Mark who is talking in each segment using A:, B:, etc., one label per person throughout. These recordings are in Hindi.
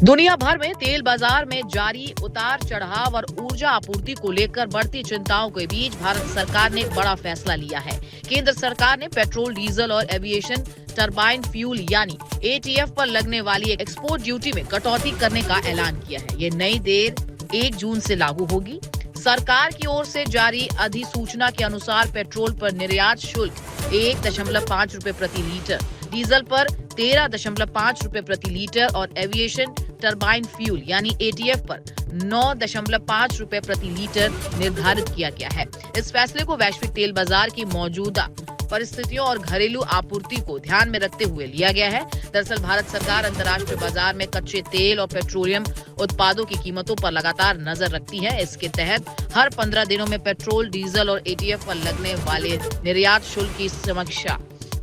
A: दुनिया भर में तेल बाजार में जारी उतार चढ़ाव और ऊर्जा आपूर्ति को लेकर बढ़ती चिंताओं के बीच भारत सरकार ने एक बड़ा फैसला लिया है। केंद्र सरकार ने पेट्रोल, डीजल और एविएशन टरबाइन फ्यूल यानी एटीएफ पर लगने वाली एक्सपोर्ट ड्यूटी में कटौती करने का ऐलान किया है। ये नई दर 1 जून से लागू होगी। सरकार की ओर से जारी अधिसूचना के अनुसार पेट्रोल पर निर्यात शुल्क 1.5 रुपए प्रति लीटर, डीजल पर 13.5 रुपए प्रति लीटर और एविएशन टरबाइन फ्यूल यानी एटीएफ पर 9.5 रुपए प्रति लीटर निर्धारित किया गया है। इस फैसले को वैश्विक तेल बाजार की मौजूदा परिस्थितियों और घरेलू आपूर्ति को ध्यान में रखते हुए लिया गया है। दरअसल भारत सरकार अंतर्राष्ट्रीय बाजार में कच्चे तेल और पेट्रोलियम उत्पादों की कीमतों पर लगातार नजर रखती है। इसके तहत हर 15 दिनों में पेट्रोल, डीजल और एटीएफ पर लगने वाले निर्यात शुल्क की समीक्षा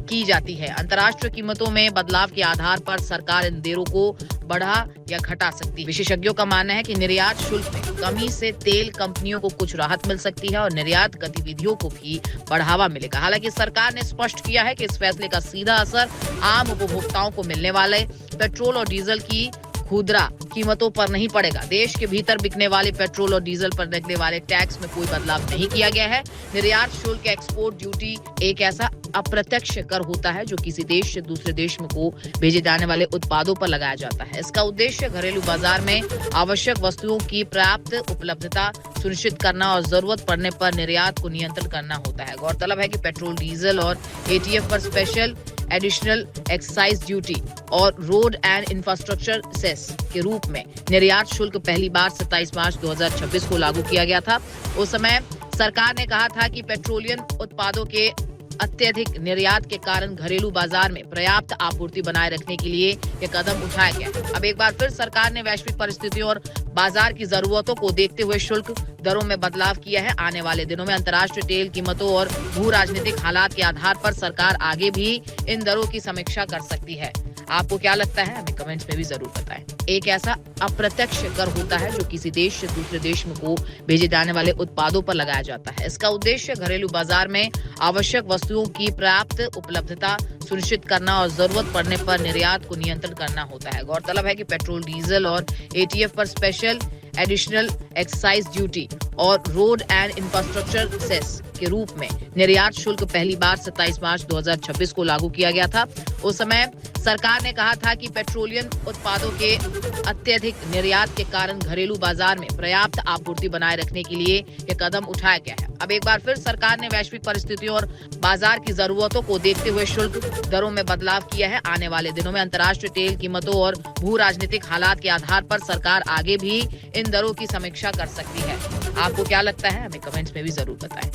A: की जाती है। अंतर्राष्ट्रीय कीमतों में बदलाव के आधार पर सरकार इन दरों को बढ़ा या घटा सकती है। विशेषज्ञों का मानना है कि निर्यात शुल्क में कमी से तेल कंपनियों को कुछ राहत मिल सकती है और निर्यात गतिविधियों को भी बढ़ावा मिलेगा। हालांकि सरकार ने स्पष्ट किया है कि इस फैसले का सीधा असर आम उपभोक्ताओं को मिलने वाले पेट्रोल और डीजल की खुदरा कीमतों पर नहीं पड़ेगा। देश के भीतर बिकने वाले पेट्रोल और डीजल पर लगने वाले टैक्स में कोई बदलाव नहीं किया गया है। निर्यात शुल्क एक्सपोर्ट ड्यूटी एक ऐसा अप्रत्यक्ष कर होता है जो किसी देश से दूसरे देश में को भेजे जाने वाले उत्पादों पर लगाया जाता है। इसका उद्देश्य घरेलू बाजार में आवश्यक वस्तुओं की पर्याप्त उपलब्धता सुनिश्चित करना और जरूरत पड़ने पर निर्यात को नियंत्रण करना होता है। गौरतलब है कि पेट्रोल, डीजल और एटीएफ पर स्पेशल एडिशनल एक्साइज ड्यूटी और रोड एंड इंफ्रास्ट्रक्चर सेस के रूप में निर्यात शुल्क पहली बार 27 मार्च 2026 को लागू किया गया था। उस समय सरकार ने कहा था कि पेट्रोलियम उत्पादों के अत्यधिक निर्यात के कारण घरेलू बाजार में पर्याप्त आपूर्ति बनाए रखने के लिए यह कदम उठाया गया। अब एक बार फिर सरकार ने वैश्विक परिस्थितियों और बाजार की जरूरतों को देखते हुए शुल्क दरों में बदलाव किया है। आने वाले दिनों में अंतर्राष्ट्रीय तेल कीमतों और भू राजनीतिक हालात के आधार पर सरकार आगे भी इन दरों की समीक्षा कर सकती है। आपको क्या लगता है, हमें कमेंट्स में भी जरूर बताएं। एक ऐसा अप्रत्यक्ष कर होता है जो किसी देश से दूसरे देश में को भेजे जाने वाले उत्पादों पर लगाया जाता है। इसका उद्देश्य घरेलू बाजार में आवश्यक वस्तुओं की पर्याप्त उपलब्धता सुनिश्चित करना और जरूरत पड़ने पर निर्यात को नियंत्रण करना होता है। गौरतलब है कि पेट्रोल, डीजल और एटीएफ पर स्पेशल एडिशनल एक्साइज ड्यूटी और रोड एंड इंफ्रास्ट्रक्चर सेस के रूप में निर्यात शुल्क पहली बार 27 मार्च 2026 को लागू किया गया था। उस समय सरकार ने कहा था कि पेट्रोलियम उत्पादों के अत्यधिक निर्यात के कारण घरेलू बाजार में पर्याप्त आपूर्ति बनाए रखने के लिए यह कदम उठाया गया है। अब एक बार फिर सरकार ने वैश्विक परिस्थितियों और बाजार की जरूरतों को देखते हुए शुल्क दरों में बदलाव किया है। आने वाले दिनों में अंतर्राष्ट्रीय तेल कीमतों और भू राजनीतिक हालात के आधार पर सरकार आगे भी इन दरों की समीक्षा कर सकती है। आपको क्या लगता है, हमें कमेंट्स में भी जरूर बताएं।